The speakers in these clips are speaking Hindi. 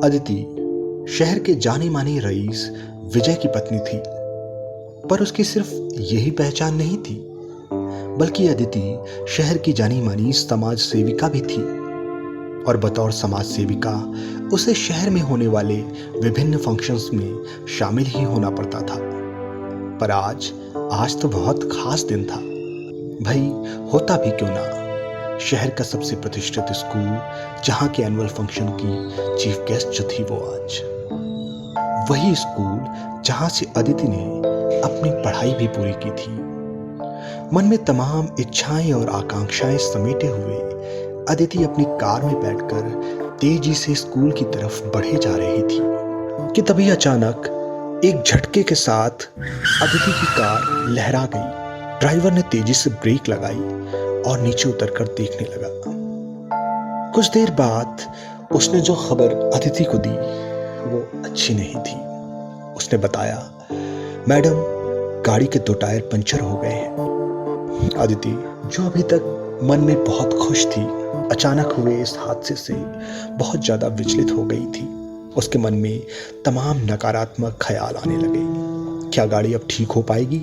अदिति शहर के जाने माने रईस विजय की पत्नी थी, पर उसकी सिर्फ यही पहचान नहीं थी, बल्कि अदिति शहर की जानी मानी समाज सेविका भी थी। और बतौर समाज सेविका उसे शहर में होने वाले विभिन्न फंक्शंस में शामिल ही होना पड़ता था। पर आज तो बहुत खास दिन था। भाई होता भी क्यों ना, शहर का सबसे प्रतिष्ठित स्कूल जहां के एनुअल फंक्शन की चीफ गेस्ट जो थी वो आज वही स्कूल जहां से अदिति ने अपनी पढ़ाई भी पूरी की थी। मन में तमाम इच्छाएं और आकांक्षाएं समेटे हुए अदिति अपनी कार में बैठकर तेजी से स्कूल की तरफ बढ़े जा रही थी कि तभी अचानक एक झटके के साथ अदिति की कार लहरा गई। ड्राइवर ने तेजी से ब्रेक लगाई और नीचे उतरकर देखने लगा। कुछ देर बाद उसने जो खबर अदिति को दी वो अच्छी नहीं थी। उसने बताया, मैडम गाड़ी के 2 टायर पंचर हो गए हैं। अदिति जो अभी तक मन में बहुत खुश थी, अचानक हुए इस हादसे से बहुत ज्यादा विचलित हो गई थी। उसके मन में तमाम नकारात्मक ख्याल आने लगे। क्या गाड़ी अब ठीक हो पाएगी?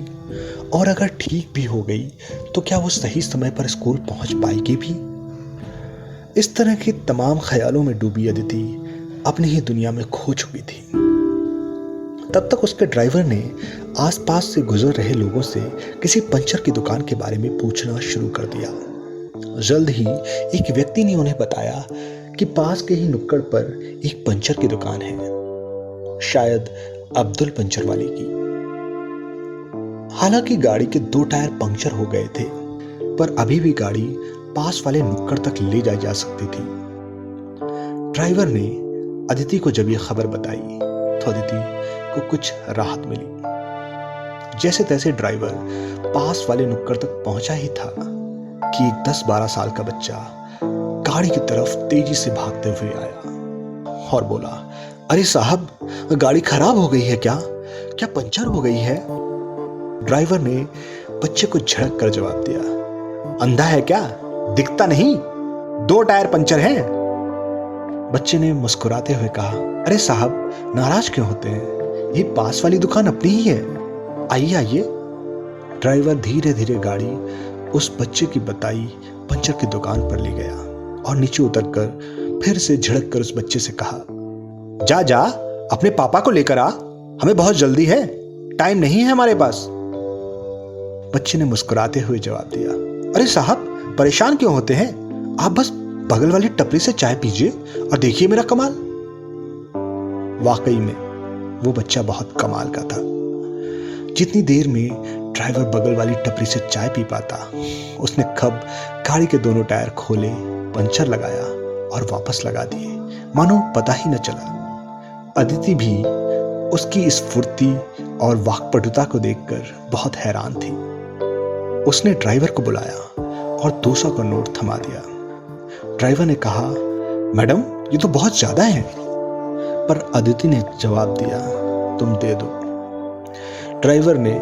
और अगर ठीक भी हो गई तो क्या वो सही समय पर स्कूल पहुंच पाएगी भी? इस तरह के तमाम ख्यालों में डूबी अदिति अपनी ही दुनिया में खो चुकी थी। तब तक उसके ड्राइवर ने आसपास से गुजर रहे लोगों से किसी पंचर की दुकान के बारे में पूछना शुरू कर दिया। जल्द ही एक व्यक्ति ने उन्हें बताया कि पास के ही नुक्कड़ पर एक पंचर की दुकान है, शायद अब्दुल पंचर वाले की। हालांकि गाड़ी के 2 टायर पंक्चर हो गए थे, पर अभी भी गाड़ी पास वाले नुक्कड़ तक ले जाई जा सकती थी। ड्राइवर ने अदिति को जब यह खबर बताई तो अदिति को कुछ राहत मिली। जैसे तैसे ड्राइवर पास वाले नुक्कड़ तक पहुंचा ही था कि एक 10-12 साल का बच्चा गाड़ी की तरफ तेजी से भागते हुए आया और बोला, अरे साहब, गाड़ी खराब हो गई है क्या? क्या पंचर हो गई है? ड्राइवर ने बच्चे को झड़क कर जवाब दिया, अंधा है क्या? दिखता नहीं? 2 टायर पंचर हैं। बच्चे ने मुस्कुराते हुए कहा, अरे साहब, नाराज क्यों होते हैं? ये पास वाली दुकान अपनी ही है, आइए आइए। ड्राइवर धीरे धीरे गाड़ी उस बच्चे की बताई पंचर की दुकान पर ले गया और नीचे उतरकर फिर से झड़क कर उस बच्चे से कहा, जा जा अपने पापा को लेकर आ, हमें बहुत जल्दी है, टाइम नहीं है हमारे पास। बच्चे ने मुस्कुराते हुए जवाब दिया, अरे साहब, परेशान क्यों होते हैं? आप बस बगल वाली टपरी से चाय पीजिए और देखिए मेरा कमाल। वाकई में वो बच्चा बहुत कमाल का था। जितनी देर में ड्राइवर बगल वाली टपरी से चाय पी पाता, उसने कब गाड़ी के दोनों टायर खोले, पंचर लगाया और वापस लगा दिए, मानो पता ही न चला। अदिति भी उसकी इस फुर्ती और वाक्पटुता को देखकर बहुत हैरान थी। उसने ड्राइवर को बुलाया और 200 का नोट थमा दिया। ड्राइवर ने कहा, मैडम ये तो बहुत ज्यादा है। पर अदिति ने जवाब दिया, तुम दे दो। ड्राइवर ने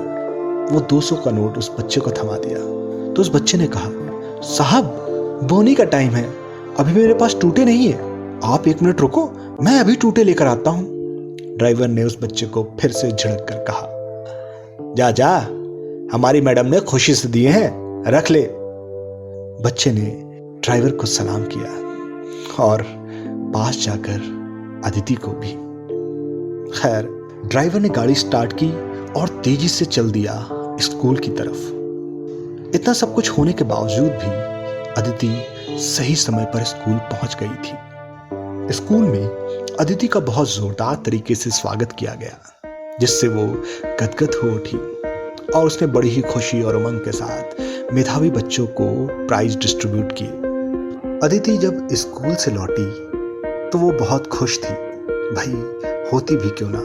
वो 200 का नोट उस बच्चे को थमा दिया तो उस बच्चे ने कहा, साहब बोनी का टाइम है, अभी मेरे पास टूटे नहीं है, आप 1 मिनट रुको, मैं अभी टूटे लेकर आता हूं। ड्राइवर ने उस बच्चे को फिर से झिड़क कर कहा, जा जा, हमारी मैडम ने खुशी से दिए हैं, रख ले। बच्चे ने ड्राइवर को सलाम किया और पास जाकर अदिति को भी। खैर, ड्राइवर ने गाड़ी स्टार्ट की और तेजी से चल दिया स्कूल की तरफ। इतना सब कुछ होने के बावजूद भी अदिति सही समय पर स्कूल पहुंच गई थी। स्कूल में अदिति का बहुत जोरदार तरीके से स्वागत किया गया, जिससे वो गदगद हो उठी और उसने बड़ी ही खुशी और उमंग के साथ मेधावी बच्चों को प्राइज डिस्ट्रीब्यूट किए। अदिति जब स्कूल से लौटी तो वो बहुत खुश थी। भाई होती भी क्यों ना,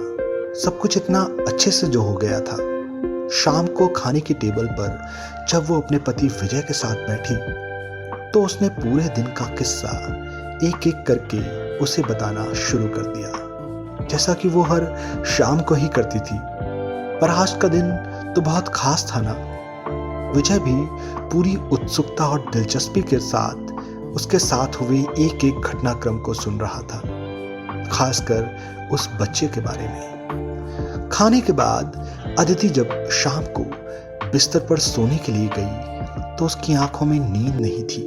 सब कुछ इतना अच्छे से जो हो गया था। शाम को खाने की टेबल पर जब वो अपने पति विजय के साथ बैठी तो उसने पूरे दिन का किस्सा एक एक करके उसे बताना शुरू कर दिया, जैसा कि वो हर शाम को ही करती थी। पर आज का दिन तो बहुत खास था ना। विजय भी पूरी उत्सुकता और दिलचस्पी के साथ उसके साथ हुए एक एक घटनाक्रम को सुन रहा था। खासकर उस बच्चे के बारे में। खाने के बाद अदिति जब शाम को बिस्तर पर सोने के लिए गई तो उसकी आंखों में नींद नहीं थी।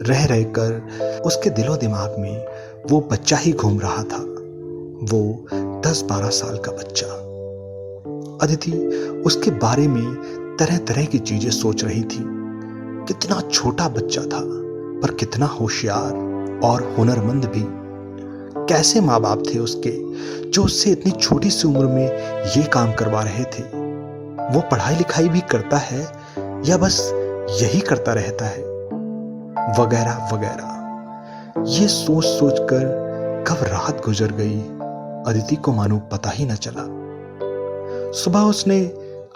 रह रहकर उसके दिलो दिमाग में वो बच्चा ही घूम रहा था, वो 10-12 साल का बच्चा। अदिति उसके बारे में तरह तरह की चीजें सोच रही थी। कितना छोटा बच्चा था, पर कितना होशियार और हुनरमंद भी। कैसे माँ बाप थे उसके जो उससे इतनी छोटी सी उम्र में ये काम करवा रहे थे। वो पढ़ाई लिखाई भी करता है या बस यही करता रहता है, वगैरह वगैरह। ये सोच सोच कर कब रात गुजर गई अदिति को मानो पता ही न चला। सुबह उसने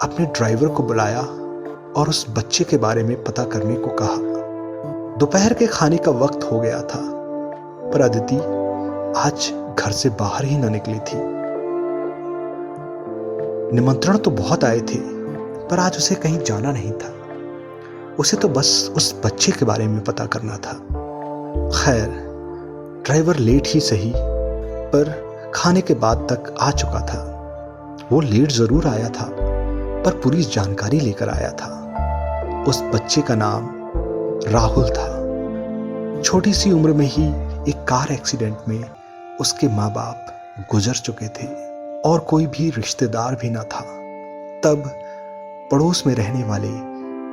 अपने ड्राइवर को बुलाया और उस बच्चे के बारे में पता करने को कहा। दोपहर के खाने का वक्त हो गया था, पर अदिति आज घर से बाहर ही न निकली थी। निमंत्रण तो बहुत आए थे, पर आज उसे कहीं जाना नहीं था। उसे तो बस उस बच्चे के बारे में पता करना था। खैर, ड्राइवर लेट ही सही, पर खाने के बाद तक आ चुका था। वो लेट जरूर आया था, पर पूरी जानकारी लेकर आया था। उस बच्चे का नाम राहुल था। छोटी सी उम्र में ही एक कार एक्सीडेंट में उसके माँ बाप गुजर चुके थे और कोई भी रिश्तेदार भी न था। तब पड़ोस में रहने वाले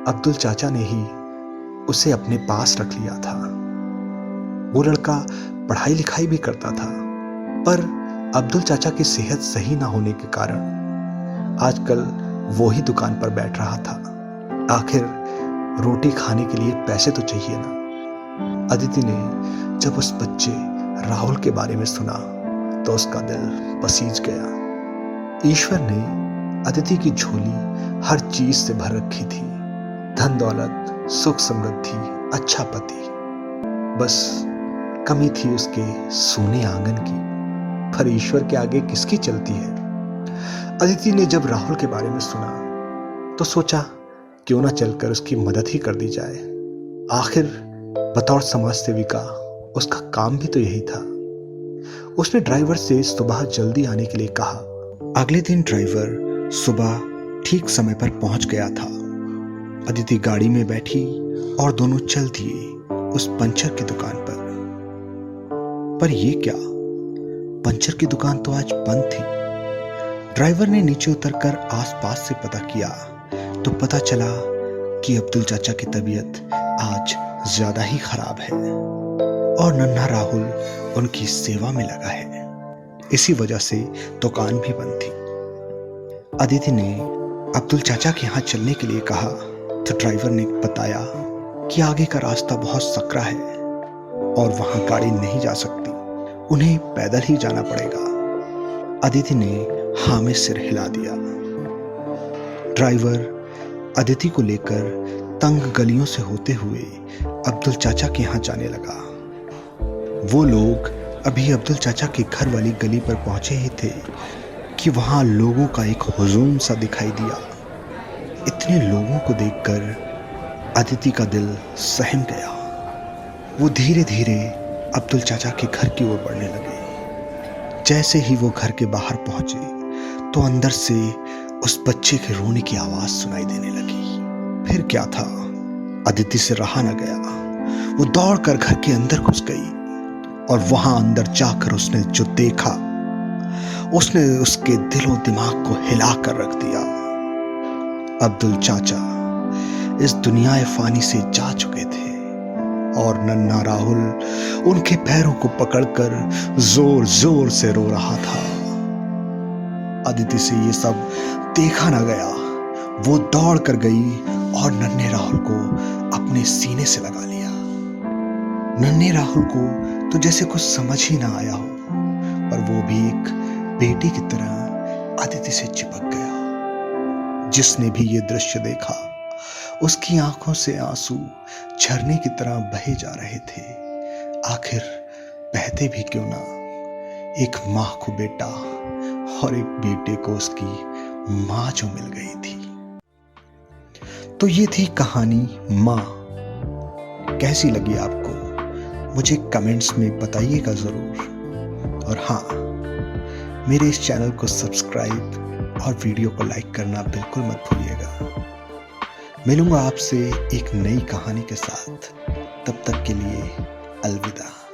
अब्दुल चाचा ने ही उसे अपने पास रख लिया था। वो लड़का पढ़ाई लिखाई भी करता था, पर अब्दुल चाचा की सेहत सही ना होने के कारण आजकल वो ही दुकान पर बैठ रहा था। आखिर रोटी खाने के लिए पैसे तो चाहिए ना। अदिति ने जब उस बच्चे राहुल के बारे में सुना तो उसका दिल पसीज गया। ईश्वर ने अदिति की झोली हर चीज से भर रखी थी, धन दौलत, सुख समृद्धि, अच्छा पति। बस कमी थी उसके सोने आंगन की, पर ईश्वर के आगे किसकी चलती है। अदिति ने जब राहुल के बारे में सुना तो सोचा क्यों ना चलकर उसकी मदद ही कर दी जाए। आखिर बतौर समाज सेविका उसका काम भी तो यही था। उसने ड्राइवर से सुबह जल्दी आने के लिए कहा। अगले दिन ड्राइवर सुबह ठीक समय पर पहुंच गया था। अदिति गाड़ी में बैठी और दोनों चल दिए उस पंचर की दुकान पर ये क्या, पंचर की दुकान तो आज बंद थी। ड्राइवर ने नीचे उतरकर आसपास से पता किया तो पता चला कि अब्दुल चाचा की तबीयत आज ज्यादा ही खराब है और नन्हा राहुल उनकी सेवा में लगा है। इसी वजह से दुकान भी बंद थी। अदिति ने अब्दुल चाचा के यहाँ चलने के लिए कहा तो ड्राइवर ने बताया कि आगे का रास्ता बहुत सकरा है और वहां गाड़ी नहीं जा सकती, उन्हें पैदल ही जाना पड़ेगा। अदिति ने हाँ में सिर हिला दिया। ड्राइवर अदिति को लेकर तंग गलियों से होते हुए अब्दुल चाचा के यहाँ जाने लगा। वो लोग अभी अब्दुल चाचा के घर वाली गली पर पहुंचे ही थे कि वहां लोगों का एक हुजूम सा दिखाई दिया। इतने लोगों को देखकर अदिति का दिल सहम गया। वो धीरे धीरे अब्दुल चाचा के घर की ओर बढ़ने लगे। जैसे ही वो घर के बाहर पहुंचे तो अंदर से उस बच्चे के रोने की आवाज सुनाई देने लगी। फिर क्या था, अदिति से रहा न गया। वो दौड़कर घर के अंदर घुस गई और वहां अंदर जाकर उसने जो देखा उसने उसके दिलो दिमाग को हिला कर रख दिया। अब्दुल चाचा इस दुनिया फानी से जा चुके थे और नन्हा राहुल उनके पैरों को पकड़कर जोर जोर से रो रहा था। अदिति से ये सब देखा ना गया। वो दौड़ कर गई और नन्हे राहुल को अपने सीने से लगा लिया। नन्हे राहुल को तो जैसे कुछ समझ ही ना आया हो, पर वो भी एक बेटी की तरह अदिति से चिपक गया। जिसने भी ये दृश्य देखा उसकी आंखों से आंसू झरने की तरह बहे जा रहे थे। आखिर बहते भी क्यों ना, एक माँ को बेटा और एक बेटे को उसकी माँ जो मिल गई थी। तो ये थी कहानी माँ। कैसी लगी आपको मुझे कमेंट्स में बताइएगा जरूर। और हाँ, मेरे इस चैनल को सब्सक्राइब और वीडियो को लाइक करना बिल्कुल मत भूलिएगा। मिलूंगा आपसे एक नई कहानी के साथ, तब तक के लिए अलविदा।